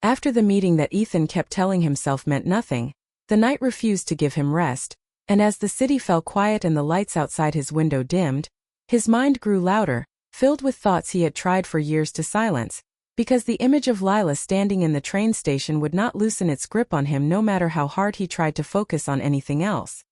After the meeting that Ethan kept telling himself meant nothing, the night refused to give him rest, and as the city fell quiet and the lights outside his window dimmed, his mind grew louder, filled with thoughts he had tried for years to silence, because the image of Lila standing in the train station would not loosen its grip on him no matter how hard he tried to focus on anything else.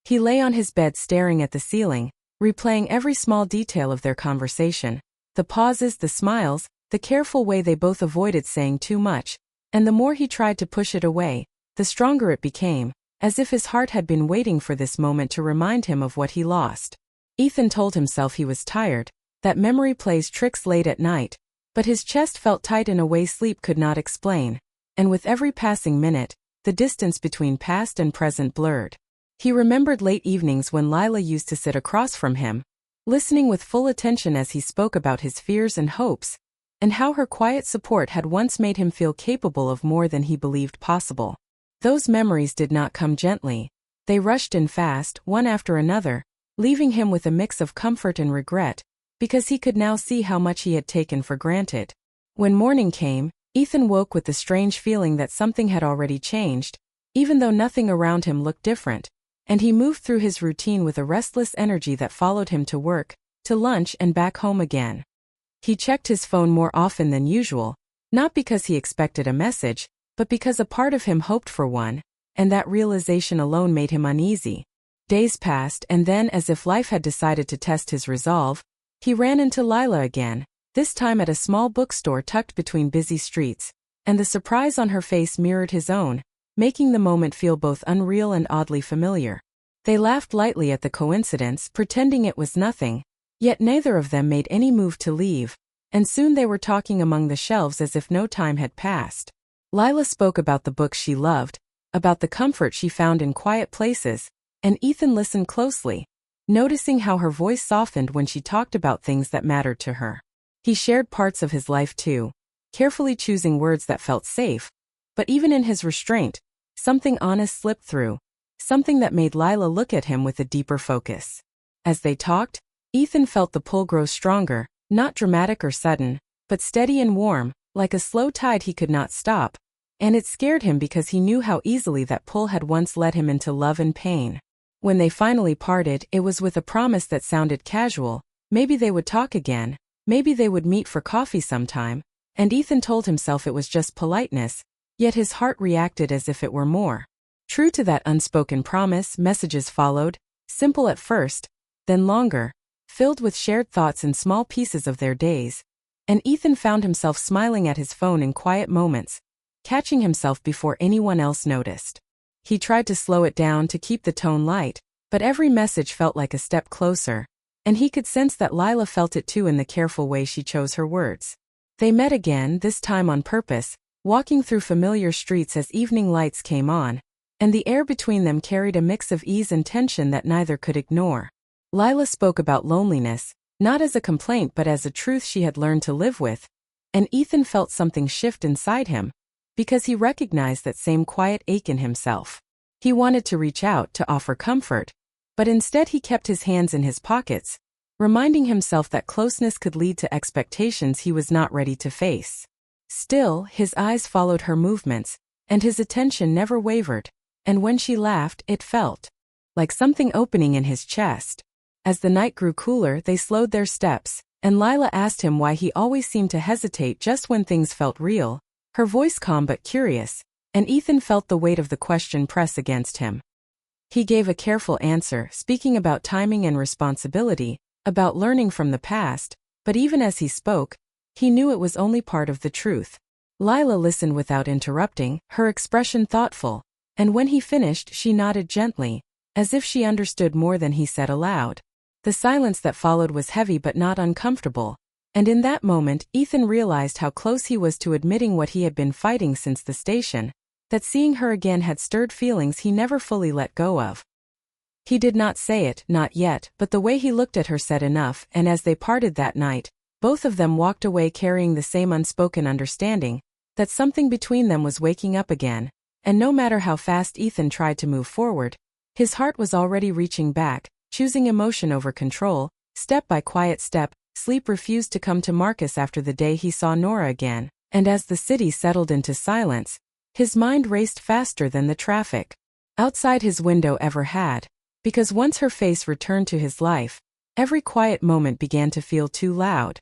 He lay on his bed staring at the ceiling, replaying every small detail of their conversation, the pauses, the smiles, the careful way they both avoided saying too much, and the more he tried to push it away, the stronger it became, as if his heart had been waiting for this moment to remind him of what he lost. Ethan told himself he was tired, that memory plays tricks late at night, but his chest felt tight in a way sleep could not explain, and with every passing minute, the distance between past and present blurred. He remembered late evenings when Lila used to sit across from him, listening with full attention as he spoke about his fears and hopes, and how her quiet support had once made him feel capable of more than he believed possible. Those memories did not come gently. They rushed in fast, one after another, leaving him with a mix of comfort and regret, because he could now see how much he had taken for granted. When morning came, Ethan woke with the strange feeling that something had already changed, even though nothing around him looked different, and he moved through his routine with a restless energy that followed him to work, to lunch and back home again. He checked his phone more often than usual, not because he expected a message, but because a part of him hoped for one, and that realization alone made him uneasy. Days passed, and then, as if life had decided to test his resolve, he ran into Lila again, this time at a small bookstore tucked between busy streets, and the surprise on her face mirrored his own, making the moment feel both unreal and oddly familiar. They laughed lightly at the coincidence, pretending it was nothing, yet neither of them made any move to leave, and soon they were talking among the shelves as if no time had passed. Lila spoke about the books she loved, about the comfort she found in quiet places, and Ethan listened closely, noticing how her voice softened when she talked about things that mattered to her. He shared parts of his life too, carefully choosing words that felt safe, but even in his restraint, something honest slipped through, something that made Lila look at him with a deeper focus. As they talked, Ethan felt the pull grow stronger, not dramatic or sudden, but steady and warm, like a slow tide he could not stop, and it scared him because he knew how easily that pull had once led him into love and pain. When they finally parted, it was with a promise that sounded casual. Maybe they would talk again, maybe they would meet for coffee sometime, and Ethan told himself it was just politeness, yet his heart reacted as if it were more. True to that unspoken promise, messages followed, simple at first, then longer, filled with shared thoughts and small pieces of their days, and Ethan found himself smiling at his phone in quiet moments, catching himself before anyone else noticed. He tried to slow it down to keep the tone light, but every message felt like a step closer, and he could sense that Lila felt it too in the careful way she chose her words. They met again, this time on purpose, walking through familiar streets as evening lights came on, and the air between them carried a mix of ease and tension that neither could ignore. Lila spoke about loneliness, not as a complaint but as a truth she had learned to live with, and Ethan felt something shift inside him, because he recognized that same quiet ache in himself. He wanted to reach out to offer comfort, but instead he kept his hands in his pockets, reminding himself that closeness could lead to expectations he was not ready to face. Still, his eyes followed her movements, and his attention never wavered, and when she laughed, it felt like something opening in his chest. As the night grew cooler, they slowed their steps, and Lila asked him why he always seemed to hesitate just when things felt real, her voice calm but curious, and Ethan felt the weight of the question press against him. He gave a careful answer, speaking about timing and responsibility, about learning from the past, but even as he spoke, he knew it was only part of the truth. Lila listened without interrupting, her expression thoughtful, and when he finished she nodded gently, as if she understood more than he said aloud. The silence that followed was heavy but not uncomfortable, and in that moment Ethan realized how close he was to admitting what he had been fighting since the station, that seeing her again had stirred feelings he never fully let go of. He did not say it, not yet, but the way he looked at her said enough, and as they parted that night, both of them walked away carrying the same unspoken understanding, that something between them was waking up again, and no matter how fast Ethan tried to move forward, his heart was already reaching back, choosing emotion over control. Step by quiet step, sleep refused to come to Marcus after the day he saw Nora again, And as the city settled into silence, his mind raced faster than the traffic outside his window ever had, because once her face returned to his life, every quiet moment began to feel too loud.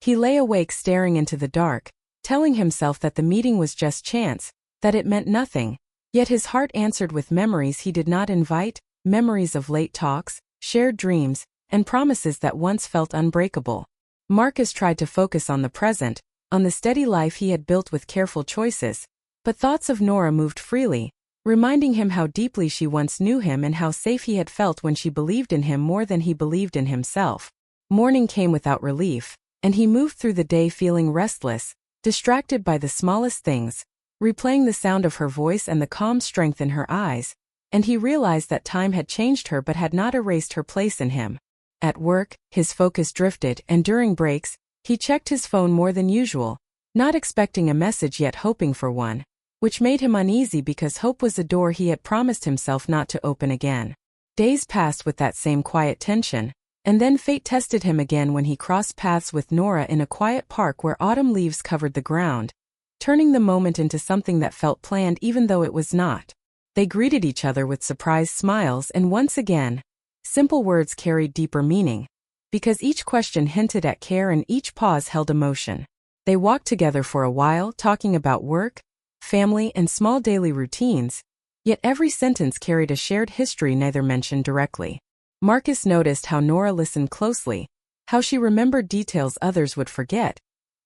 He lay awake staring into the dark, telling himself that the meeting was just chance, that it meant nothing, yet his heart answered with memories he did not invite, memories of late talks, shared dreams, and promises that once felt unbreakable. Marcus tried to focus on the present, on the steady life he had built with careful choices, but thoughts of Nora moved freely, reminding him how deeply she once knew him and how safe he had felt when she believed in him more than he believed in himself. Morning came without relief, and he moved through the day feeling restless, distracted by the smallest things, replaying the sound of her voice and the calm strength in her eyes, and he realized that time had changed her but had not erased her place in him. At work, his focus drifted, and during breaks, he checked his phone more than usual, not expecting a message yet hoping for one, which made him uneasy because hope was a door he had promised himself not to open again. Days passed with that same quiet tension, and then fate tested him again when he crossed paths with Nora in a quiet park where autumn leaves covered the ground, turning the moment into something that felt planned even though it was not. They greeted each other with surprised smiles, and once again, simple words carried deeper meaning, because each question hinted at care and each pause held emotion. They walked together for a while, talking about work, family, and small daily routines, yet every sentence carried a shared history neither mentioned directly. Marcus noticed how Nora listened closely, how she remembered details others would forget,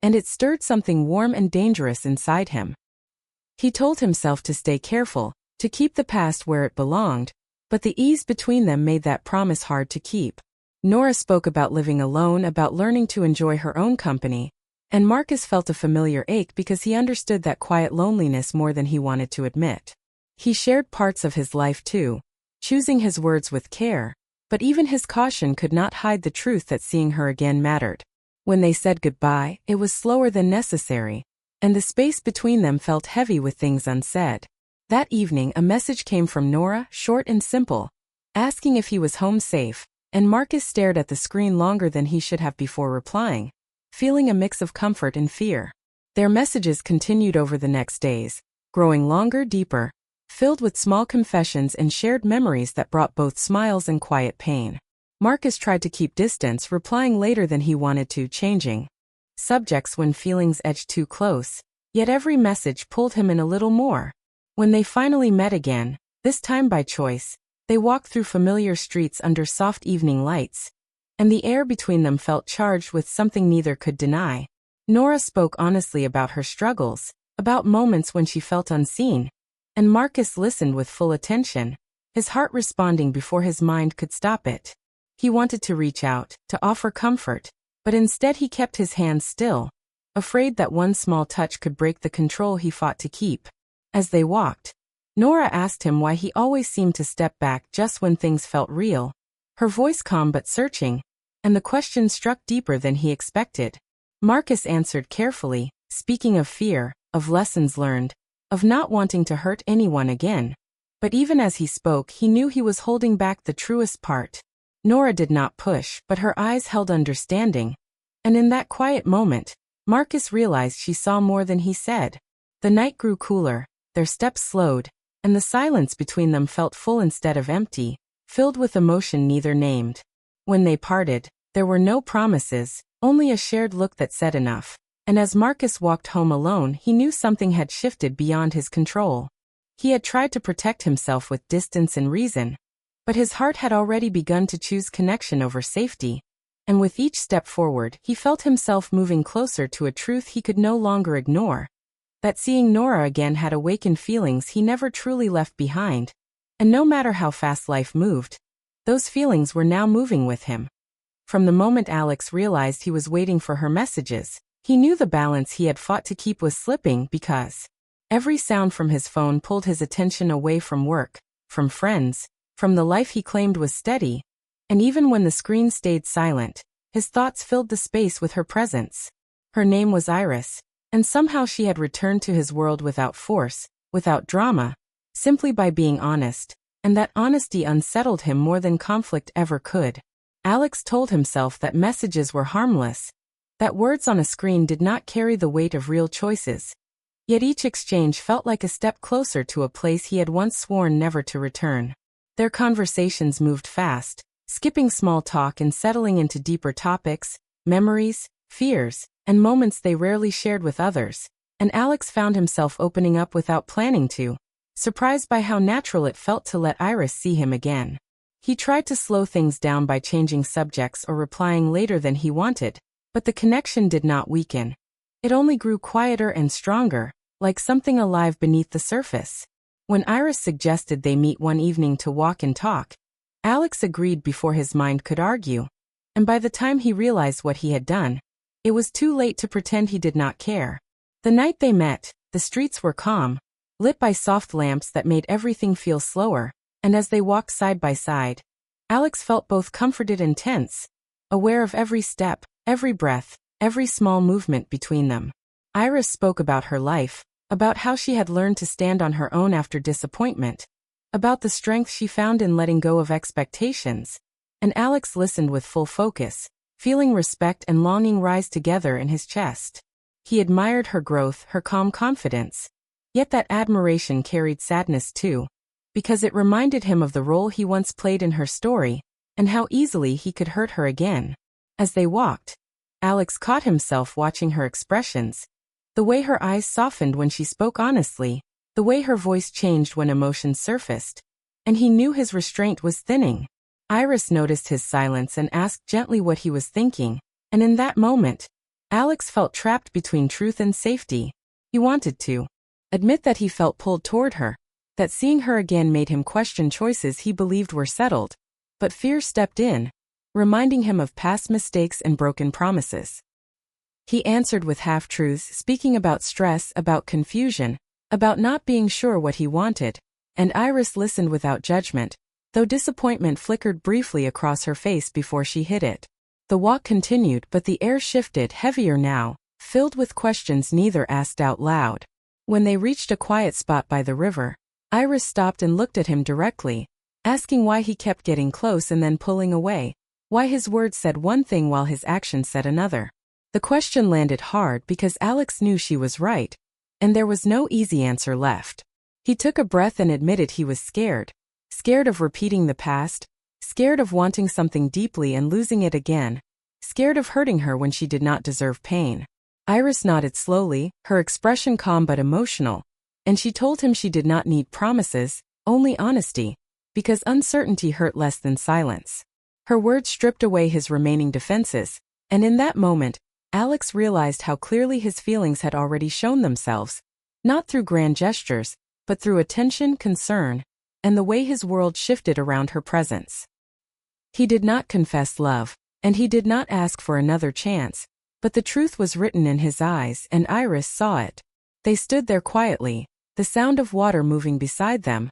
and it stirred something warm and dangerous inside him. He told himself to stay careful, to keep the past where it belonged, but the ease between them made that promise hard to keep. Nora spoke about living alone, about learning to enjoy her own company, and Marcus felt a familiar ache because he understood that quiet loneliness more than he wanted to admit. He shared parts of his life too, choosing his words with care, but even his caution could not hide the truth that seeing her again mattered. When they said goodbye, it was slower than necessary, and the space between them felt heavy with things unsaid. That evening a message came from Nora, short and simple, asking if he was home safe, and Marcus stared at the screen longer than he should have before replying, feeling a mix of comfort and fear. Their messages continued over the next days, growing longer, deeper, filled with small confessions and shared memories that brought both smiles and quiet pain. Marcus tried to keep distance, replying later than he wanted to, changing subjects when feelings edged too close, yet every message pulled him in a little more. When they finally met again, this time by choice, they walked through familiar streets under soft evening lights, and the air between them felt charged with something neither could deny. Nora spoke honestly about her struggles, about moments when she felt unseen, and Marcus listened with full attention, his heart responding before his mind could stop it. He wanted to reach out, to offer comfort, but instead he kept his hands still, afraid that one small touch could break the control he fought to keep. As they walked, Nora asked him why he always seemed to step back just when things felt real, her voice calm but searching, and the question struck deeper than he expected. Marcus answered carefully, speaking of fear, of lessons learned, of not wanting to hurt anyone again. But even as he spoke, he knew he was holding back the truest part. Nora did not push, but her eyes held understanding, and in that quiet moment, Marcus realized she saw more than he said. The night grew cooler, their steps slowed, and the silence between them felt full instead of empty, filled with emotion neither named. When they parted, there were no promises, only a shared look that said enough, and as Marcus walked home alone he knew something had shifted beyond his control. He had tried to protect himself with distance and reason, but his heart had already begun to choose connection over safety, and with each step forward he felt himself moving closer to a truth he could no longer ignore. That seeing Nora again had awakened feelings he never truly left behind, and no matter how fast life moved, those feelings were now moving with him. From the moment Alex realized he was waiting for her messages, he knew the balance he had fought to keep was slipping because every sound from his phone pulled his attention away from work, from friends, from the life he claimed was steady, and even when the screen stayed silent, his thoughts filled the space with her presence. Her name was Iris, and somehow she had returned to his world without force, without drama, simply by being honest, and that honesty unsettled him more than conflict ever could. Alex told himself that messages were harmless, that words on a screen did not carry the weight of real choices. Yet each exchange felt like a step closer to a place he had once sworn never to return. Their conversations moved fast, skipping small talk and settling into deeper topics, memories, fears, and moments they rarely shared with others, and Alex found himself opening up without planning to, surprised by how natural it felt to let Iris see him again. He tried to slow things down by changing subjects or replying later than he wanted, but the connection did not weaken. It only grew quieter and stronger, like something alive beneath the surface. When Iris suggested they meet one evening to walk and talk, Alex agreed before his mind could argue. And by the time he realized what he had done, it was too late to pretend he did not care. The night they met, the streets were calm, lit by soft lamps that made everything feel slower, and as they walked side by side, Alex felt both comforted and tense, aware of every step, every breath, every small movement between them. Iris spoke about her life, about how she had learned to stand on her own after disappointment, about the strength she found in letting go of expectations, and Alex listened with full focus, feeling respect and longing rise together in his chest. He admired her growth, her calm confidence. Yet that admiration carried sadness too, because it reminded him of the role he once played in her story, and how easily he could hurt her again. As they walked, Alex caught himself watching her expressions, the way her eyes softened when she spoke honestly, the way her voice changed when emotions surfaced, and he knew his restraint was thinning. Iris noticed his silence and asked gently what he was thinking, and in that moment, Alex felt trapped between truth and safety. He wanted to admit that he felt pulled toward her, that seeing her again made him question choices he believed were settled, but fear stepped in, reminding him of past mistakes and broken promises. He answered with half-truths, speaking about stress, about confusion, about not being sure what he wanted, and Iris listened without judgment, though disappointment flickered briefly across her face before she hid it. The walk continued, but the air shifted, heavier now, filled with questions neither asked out loud. When they reached a quiet spot by the river, Iris stopped and looked at him directly, asking why he kept getting close and then pulling away, why his words said one thing while his actions said another. The question landed hard because Alex knew she was right, and there was no easy answer left. He took a breath and admitted he was scared. Scared of repeating the past, scared of wanting something deeply and losing it again, scared of hurting her when she did not deserve pain. Iris nodded slowly, her expression calm but emotional, and she told him she did not need promises, only honesty, because uncertainty hurt less than silence. Her words stripped away his remaining defenses, and in that moment, Alex realized how clearly his feelings had already shown themselves, not through grand gestures, but through attention, concern, and the way his world shifted around her presence. He did not confess love, and he did not ask for another chance, but the truth was written in his eyes, and Iris saw it. They stood there quietly, the sound of water moving beside them,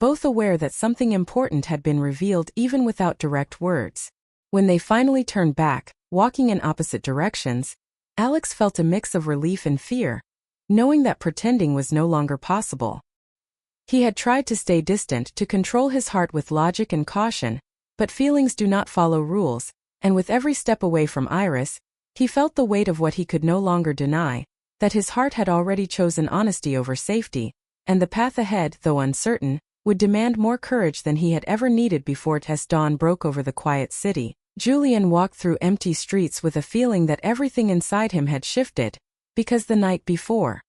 both aware that something important had been revealed even without direct words. When they finally turned back, walking in opposite directions, Alex felt a mix of relief and fear, knowing that pretending was no longer possible. He had tried to stay distant, to control his heart with logic and caution, but feelings do not follow rules, and with every step away from Iris, he felt the weight of what he could no longer deny, that his heart had already chosen honesty over safety, and the path ahead, though uncertain, would demand more courage than he had ever needed before. As dawn broke over the quiet city, Julian walked through empty streets with a feeling that everything inside him had shifted, because the night before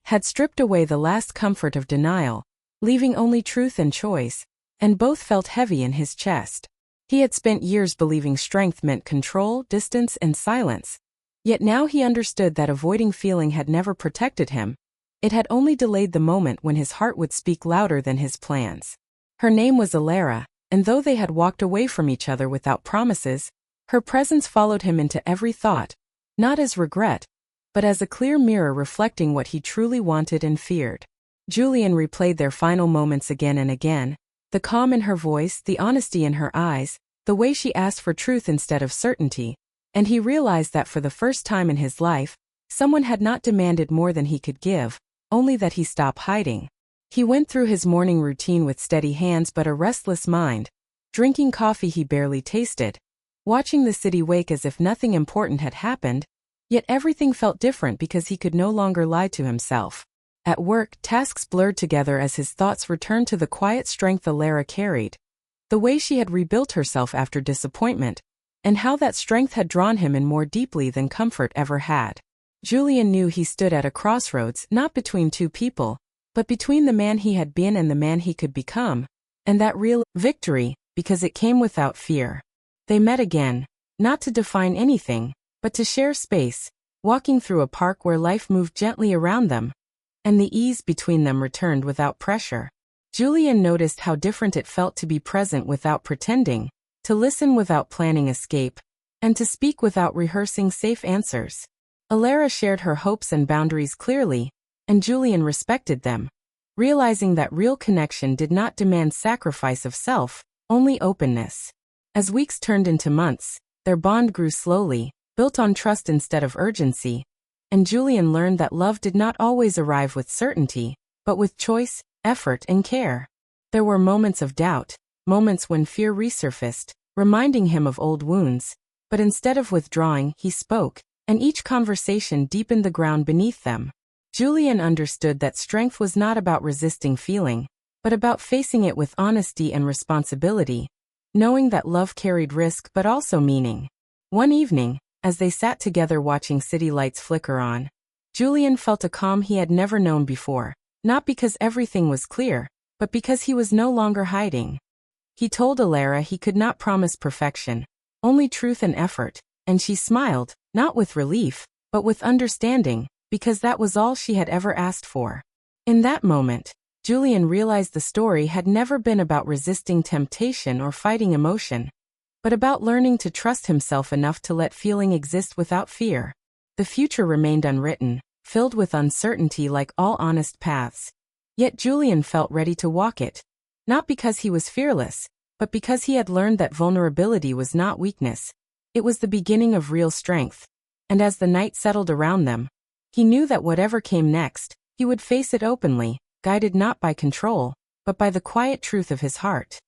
had stripped away the last comfort of denial, leaving only truth and choice, and both felt heavy in his chest. He had spent years believing strength meant control, distance, and silence, yet now he understood that avoiding feeling had never protected him. It had only delayed the moment when his heart would speak louder than his plans. Her name was Alara, and though they had walked away from each other without promises, her presence followed him into every thought, not as regret, but as a clear mirror reflecting what he truly wanted and feared. Julian replayed their final moments again and again, the calm in her voice, the honesty in her eyes, the way she asked for truth instead of certainty, and he realized that for the first time in his life, someone had not demanded more than he could give, only that he stop hiding. He went through his morning routine with steady hands but a restless mind, drinking coffee he barely tasted, watching the city wake as if nothing important had happened, Yet everything felt different because he could no longer lie to himself. At work, tasks blurred together as his thoughts returned to the quiet strength Alara carried, the way she had rebuilt herself after disappointment, and how that strength had drawn him in more deeply than comfort ever had. Julian knew he stood at a crossroads, not between two people, but between the man he had been and the man he could become, and that real victory, because it came without fear. They met again, not to define anything, but to share space, walking through a park where life moved gently around them, and the ease between them returned without pressure. Julian noticed how different it felt to be present without pretending, to listen without planning escape, and to speak without rehearsing safe answers. Alara shared her hopes and boundaries clearly, and Julian respected them, realizing that real connection did not demand sacrifice of self, only openness. As weeks turned into months, their bond grew slowly, built on trust instead of urgency, and Julian learned that love did not always arrive with certainty, but with choice, effort, and care. There were moments of doubt, moments when fear resurfaced, reminding him of old wounds, but instead of withdrawing, he spoke, and each conversation deepened the ground beneath them. Julian understood that strength was not about resisting feeling, but about facing it with honesty and responsibility, knowing that love carried risk but also meaning. One evening, as they sat together watching city lights flicker on, Julian felt a calm he had never known before, not because everything was clear, but because he was no longer hiding. He told Alara he could not promise perfection, only truth and effort, and she smiled, not with relief, but with understanding, because that was all she had ever asked for. In that moment, Julian realized the story had never been about resisting temptation or fighting emotion, but about learning to trust himself enough to let feeling exist without fear. The future remained unwritten, filled with uncertainty like all honest paths. Yet Julian felt ready to walk it, not because he was fearless, but because he had learned that vulnerability was not weakness. It was the beginning of real strength. And as the night settled around them, he knew that whatever came next, he would face it openly, guided not by control, but by the quiet truth of his heart.